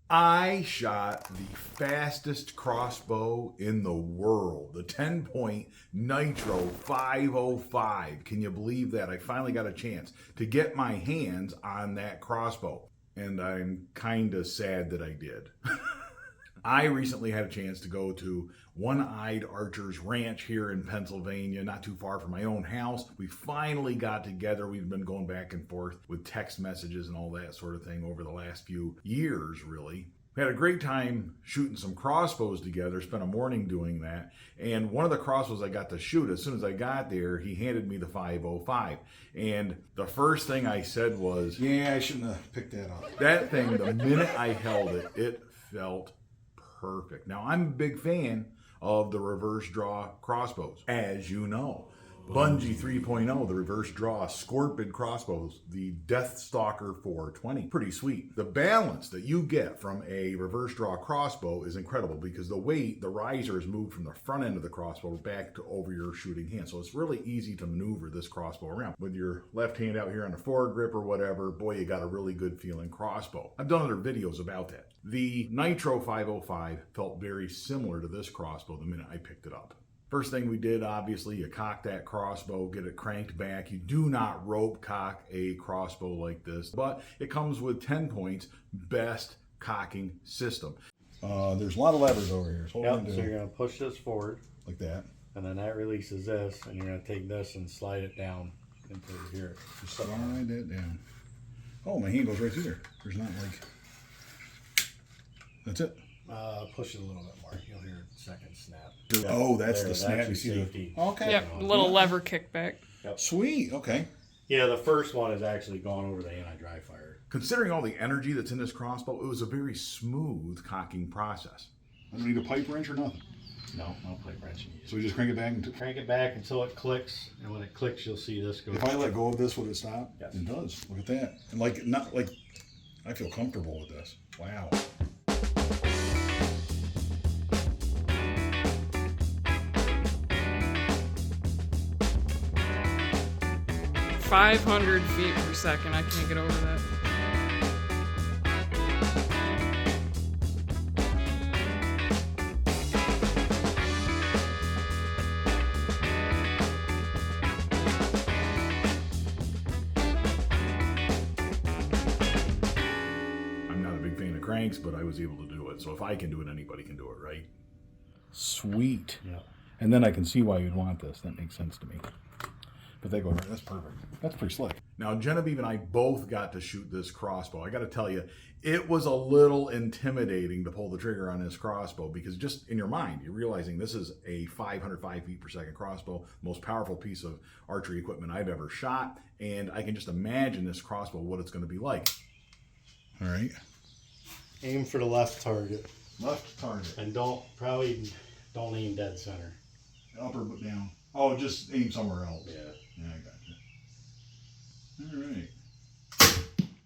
I shot the fastest crossbow in the world, the TenPoint Nitro 505. Can you believe that? I finally got a chance to get my hands on that crossbow, and I'm kind of sad that I did. I recently had a chance to go to One-Eyed Archer's Ranch here in Pennsylvania, not too far from my own house. We finally got together. We've been going back and forth with text messages and all that sort of thing over the last few years, really. We had a great time shooting some crossbows together, spent a morning doing that. And one of the crossbows I got to shoot, as soon as I got there, he handed me the 505. And the first thing I said was, yeah, I shouldn't have picked that up. That thing, the minute I held it, it felt perfect. Now, I'm a big fan of the reverse draw crossbows, as you know. Bunjie 3.0, the reverse draw Scorpyd crossbows, the Deathstalker 420. Pretty sweet. The balance that you get from a reverse draw crossbow is incredible because the weight, the riser is moved from the front end of the crossbow back to over your shooting hand. So it's really easy to maneuver this crossbow around. With your left hand out here on the foregrip or whatever, boy, you got a really good feeling crossbow. I've done other videos about that. The Nitro 505 felt very similar to this crossbow the minute I picked it up. First thing we did, obviously, you cock that crossbow, get it cranked back. You do not rope cock a crossbow like this, but it comes with TenPoint's best cocking system. There's a lot of levers over here. So, so you're going to push this forward. Like that. And then that releases this, and you're going to take this and slide it down into here. Just slide that down. Oh, my hand goes right through there. There's not like... That's it. Push it a little bit more. You'll hear a second snap. Oh, that's the snap. You see safety. Okay. Yep, little lever kickback. Yep. Sweet. Okay. Yeah, the first one is actually gone over the anti-dry fire. Considering all the energy that's in this crossbow, it was a very smooth cocking process. I don't need a pipe wrench or nothing. No pipe wrench needed. So we just crank it back until... Crank it back until it clicks, and when it clicks, you'll see this go. If I let go of this, would it stop? Yes. It does. Look at that. And I feel comfortable with this. Wow. 500 feet per second. I can't get over that. I'm not a big fan of cranks, but I was able to do it. So if I can do it, anybody can do it, right? Sweet. Yeah. And then I can see why you'd want this. That makes sense to me. But they go right. That's perfect. That's pretty slick. Now, Genevieve and I both got to shoot this crossbow. I got to tell you, it was a little intimidating to pull the trigger on this crossbow because just in your mind, you're realizing this is a 505 feet per second crossbow, most powerful piece of archery equipment I've ever shot. And I can just imagine this crossbow, what it's going to be like. All right. Aim for the left target. Left target. And don't aim dead center. Upper but down. Oh, just aim somewhere else. Yeah. Yeah, I got you. All right.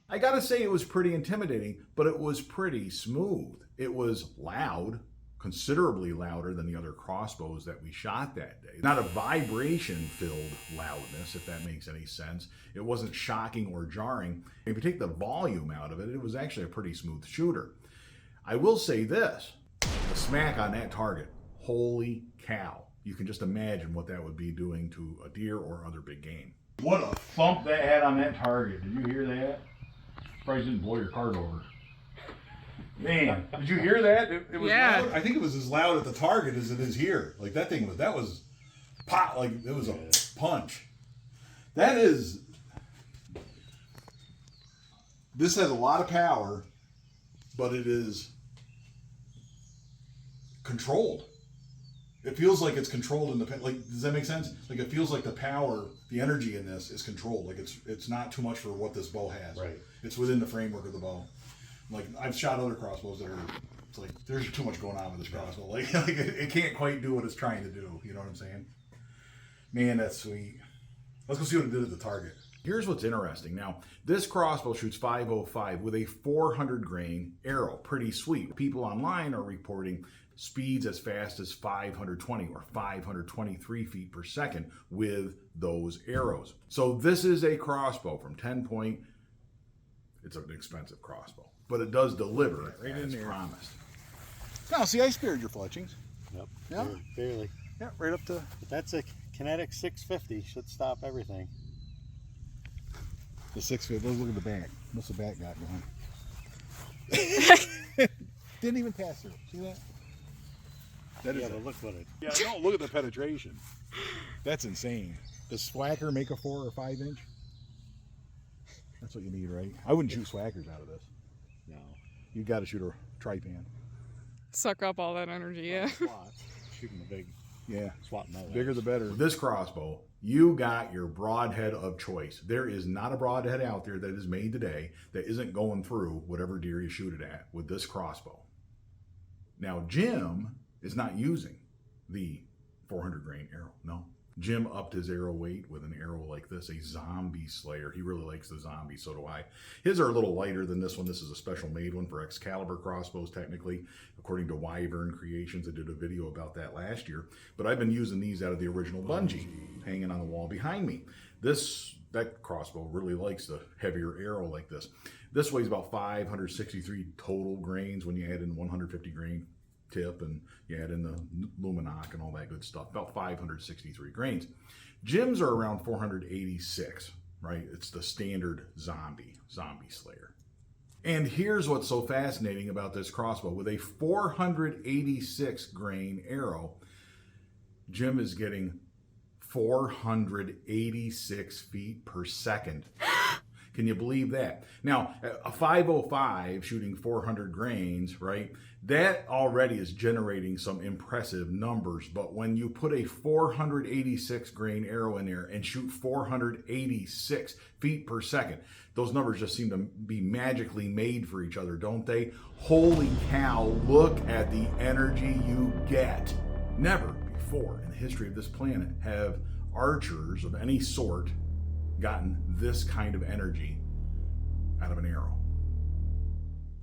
I gotta say it was pretty intimidating, but it was pretty smooth. It was loud, considerably louder than the other crossbows that we shot that day. Not a vibration-filled loudness, if that makes any sense. It wasn't shocking or jarring. If you take the volume out of it, it was actually a pretty smooth shooter. I will say this, the smack on that target, holy cow. You can just imagine what that would be doing to a deer or other big game. What a thump that had on that target. Did you hear that? Probably didn't blow your cart over. Man, did you hear that? It was Yeah. loud. I think it was as loud at the target as it is here. Like that was pop, like it was a punch. This has a lot of power, but it is controlled. It feels like it's controlled in the, like, does that make sense? Like it feels like the power, the energy in this is controlled. Like it's not too much for what this bow has. Right. It's within the framework of the bow. Like I've shot other crossbows that are, it's like there's too much going on with this crossbow. Like it can't quite do what it's trying to do. You know what I'm saying? Man, that's sweet. Let's go see what it did at the target. Here's what's interesting. Now, this crossbow shoots 505 with a 400 grain arrow. Pretty sweet. People online are reporting speeds as fast as 520 or 523 feet per second with those arrows. So this is a crossbow from TenPoint. It's an expensive crossbow. but it does deliver Right in as there. promised. Now, see, I spared your fletchings. Yep. Yeah. Barely. Yeah, right up to But that's a kinetic 650. Should stop everything. the 6 feet. Let's look at the back. What's the back got going? Didn't even pass through. See that? That is Yeah, a- but look what it. Yeah, no, look at the penetration. That's insane. Does Swacker make a 4 or 5 inch? That's what you need, right? I wouldn't shoot Swackers out of this. No. You got to shoot a tripan. Suck up all that energy, yeah. SWAT. Shooting the big Yeah, SWAT melee. bigger the better. With this crossbow, you got your broadhead of choice. There is not a broadhead out there that is made today that isn't going through whatever deer you shoot it at with this crossbow. Now, Jim is not using the 400 grain arrow. No. Jim upped his arrow weight with an arrow like this, a zombie slayer. He really likes the zombie, so do I. His are a little lighter than this one. This is a special made one for Excalibur crossbows, technically, according to Wyvern Creations. I did a video about that last year. But I've been using these out of the original Bunjie, hanging on the wall behind me. That crossbow really likes the heavier arrow like this. This weighs about 563 total grains when you add in 150 grain tip and you add in the luminoc and all that good stuff, about 563 grains. Jim's are around 486, right? It's the standard zombie slayer. And here's what's so fascinating about this crossbow. With a 486 grain arrow, Jim is getting 486 feet per second. Can you believe that? Now, a 505 shooting 400 grains, right? That already is generating some impressive numbers. But when you put a 486 grain arrow in there and shoot 486 feet per second, those numbers just seem to be magically made for each other, don't they? Holy cow, look at the energy you get. Never before in the history of this planet have archers of any sort gotten this kind of energy out of an arrow.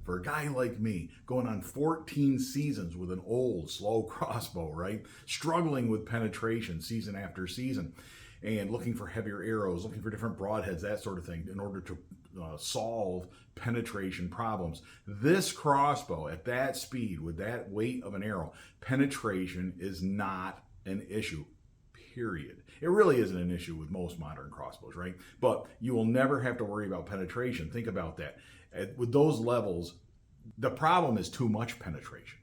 For a guy like me, going on 14 seasons with an old, slow crossbow, right? Struggling with penetration season after season, and looking for heavier arrows, looking for different broadheads, that sort of thing, in order to solve penetration problems. This crossbow, at that speed, with that weight of an arrow, penetration is not an issue. Period. It really isn't an issue with most modern crossbows, right? But you will never have to worry about penetration. Think about that. With those levels, the problem is too much penetration.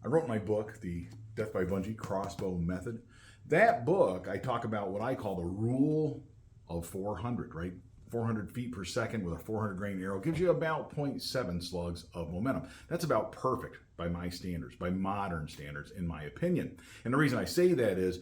I wrote my book, The Death by Bunjie Crossbow Method. That book, I talk about what I call the rule of 400, right? 400 feet per second with a 400 grain arrow gives you about 0.7 slugs of momentum. That's about perfect by my standards, by modern standards, in my opinion. And the reason I say that is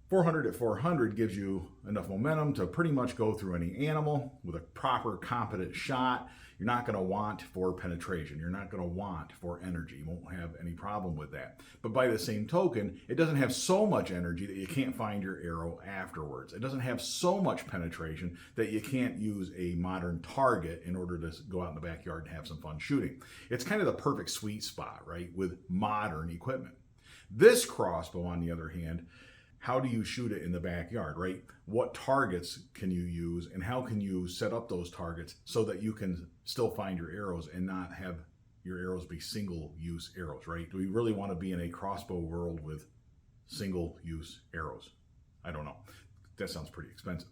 400 at 400 gives you enough momentum to pretty much go through any animal with a proper, competent shot. You're not going to want for penetration. You're not going to want for energy. You won't have any problem with that. But by the same token, it doesn't have so much energy that you can't find your arrow afterwards. It doesn't have so much penetration that you can't use a modern target in order to go out in the backyard and have some fun shooting. It's kind of the perfect sweet spot, right, with modern equipment. This crossbow, on the other hand, how do you shoot it in the backyard, right? What targets can you use, and how can you set up those targets so that you can still find your arrows and not have your arrows be single-use arrows, right? Do we really want to be in a crossbow world with single-use arrows? I don't know. That sounds pretty expensive.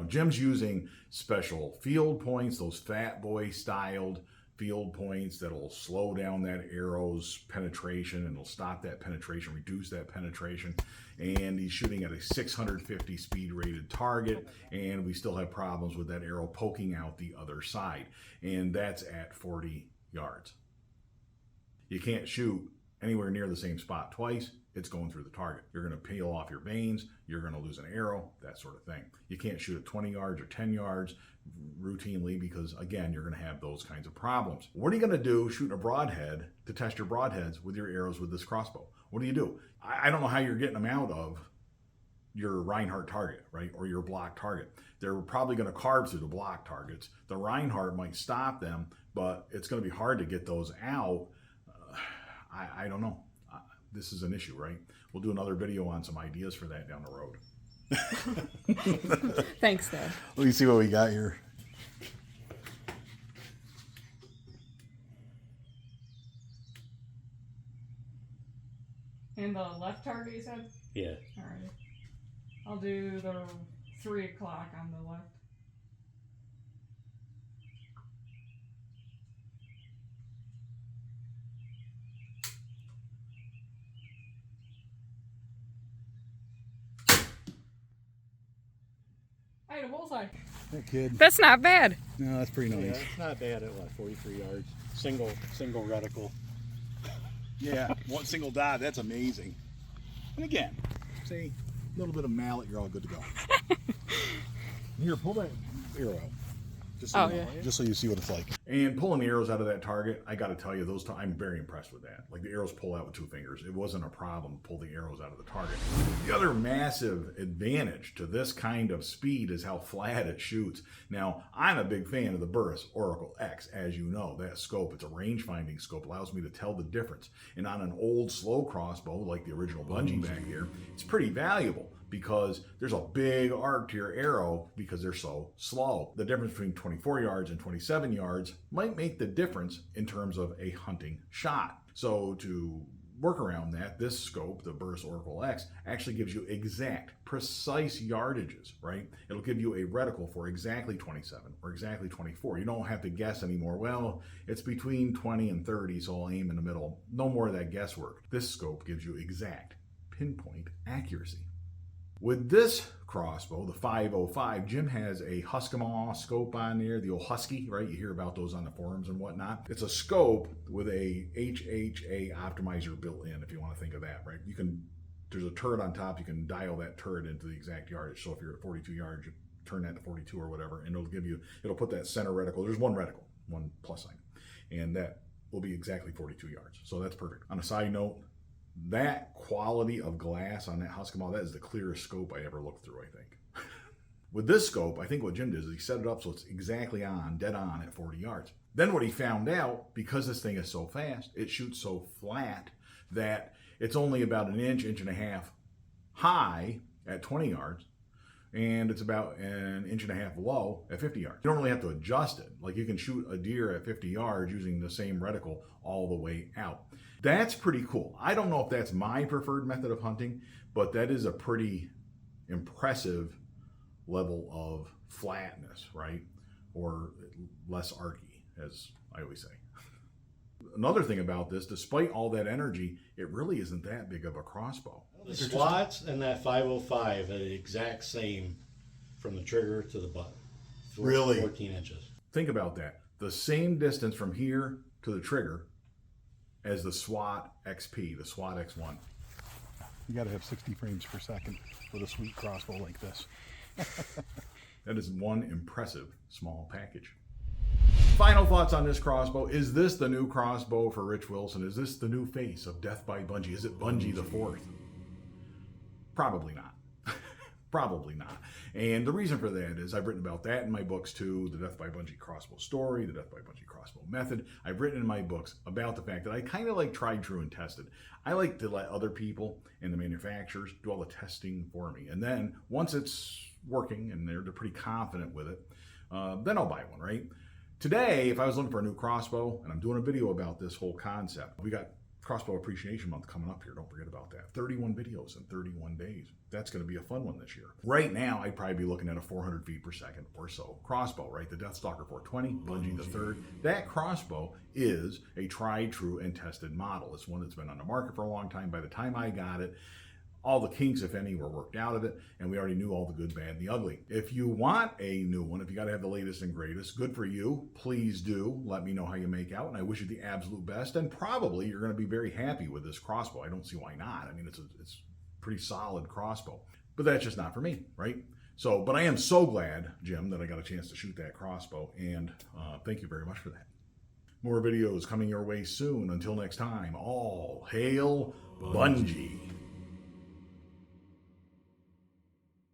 Jim's using special field points, those fat boy styled field points that'll slow down that arrow's penetration, and it'll stop that penetration, reduce that penetration. And he's shooting at a 650 speed rated target, and we still have problems with that arrow poking out the other side, and that's at 40 yards. You can't shoot anywhere near the same spot twice. It's going through the target. You're going to peel off your vanes, you're going to lose an arrow, that sort of thing. You can't shoot at 20 yards or 10 yards routinely because, again, you're going to have those kinds of problems. What are you going to do shooting a broadhead to test your broadheads with your arrows with this crossbow? What do? I don't know how you're getting them out of your Reinhardt target, right, or your block target. They're probably going to carve through the block targets. The Reinhardt might stop them, but it's going to be hard to get those out. I don't know. This is an issue, right? We'll do another video on some ideas for that down the road. Thanks, Dad. Let me see what we got here. And the left target, you said? Yeah. Alright. I'll do the 3 o'clock on the left. I had a bullseye. That kid. That's not bad. No, that's pretty Yeah, nice. it's not bad at what, 43 yards. Single reticle. Yeah, one single dot. That's amazing. And again, see, a little bit of mallet, you're all good to go. Here, pull that arrow out. Just so, just so you see what it's like. And pulling the arrows out of that target, I got to tell you, I'm very impressed with that. Like the arrows pull out with 2 fingers. It wasn't a problem to pull the arrows out of the target. The other massive advantage to this kind of speed is how flat it shoots. Now, I'm a big fan of the Burris Oracle X, as you know. That scope, it's a range-finding scope, allows me to tell the difference. And on an old slow crossbow, like the original Bunjie back here, it's pretty valuable, because there's a big arc to your arrow because they're so slow. The difference between 24 yards and 27 yards might make the difference in terms of a hunting shot. So to work around that, this scope, the Burris Oracle X, actually gives you exact, precise yardages, right? It'll give you a reticle for exactly 27 or exactly 24. You don't have to guess anymore. Well, it's between 20 and 30, so I'll aim in the middle. No more of that guesswork. This scope gives you exact, pinpoint accuracy. With this crossbow, the 505, Jim has a Husky scope on there, the old Husky, right? You hear about those on the forums and whatnot. It's a scope with a HHA optimizer built in, if you want to think of that, right? There's a turret on top, you can dial that turret into the exact yardage. So if you're at 42 yards, you turn that to 42 or whatever, and it'll put that center reticle. There's one reticle, one plus sign, and that will be exactly 42 yards. So that's perfect. On a side note, that quality of glass on that Husky, that is the clearest scope I ever looked through, I think. With this scope, I think what Jim did is he set it up so it's exactly dead on at 40 yards. Then what he found out, because this thing is so fast, it shoots so flat that it's only about an inch and a half high at 20 yards, and it's about an inch and a half low at 50 yards. You don't really have to adjust it. Like you can shoot a deer at 50 yards using the same reticle all the way out. That's pretty cool. I don't know if that's my preferred method of hunting, but that is a pretty impressive level of flatness, right? Or less archy, as I always say. Another thing about this, despite all that energy, it really isn't that big of a crossbow. The slots and that 505 are the exact same from the trigger to the butt. Really? 14 inches. Think about that. The same distance from here to the trigger as the SWAT XP, the SWAT X1. You got to have 60 frames per second with a sweet crossbow like this. That is one impressive small package. Final thoughts on this crossbow. Is this the new crossbow for Rich Wilson? Is this the new face of Death by Bunjie? Is it Bunjie IV? Probably not. Probably not. And the reason for that is I've written about that in my books too, the Death by Bunjie crossbow story, the Death by Bunjie crossbow method. I've written in my books about the fact that I kind of like tried, true, and tested. I like to let other people and the manufacturers do all the testing for me. And then once it's working and they're pretty confident with it, then I'll buy one, right? Today, if I was looking for a new crossbow, and I'm doing a video about this whole concept, we got Crossbow Appreciation Month coming up here. Don't forget about that. 31 videos in 31 days. That's going to be a fun one this year. Right now, I'd probably be looking at a 400 feet per second or so crossbow, right? The Deathstalker 420, Bunjie III. That crossbow is a tried, true, and tested model. It's one that's been on the market for a long time. By the time I got it, all the kinks, if any, were worked out of it, and we already knew all the good, bad, and the ugly. If you want a new one, if you got to have the latest and greatest, good for you. Please do. Let me know how you make out, and I wish you the absolute best, and probably you're going to be very happy with this crossbow. I don't see why not. I mean, it's a pretty solid crossbow, but that's just not for me, right? So, but I am so glad, Jim, that I got a chance to shoot that crossbow, and thank you very much for that. More videos coming your way soon. Until next time, all hail Bunjie.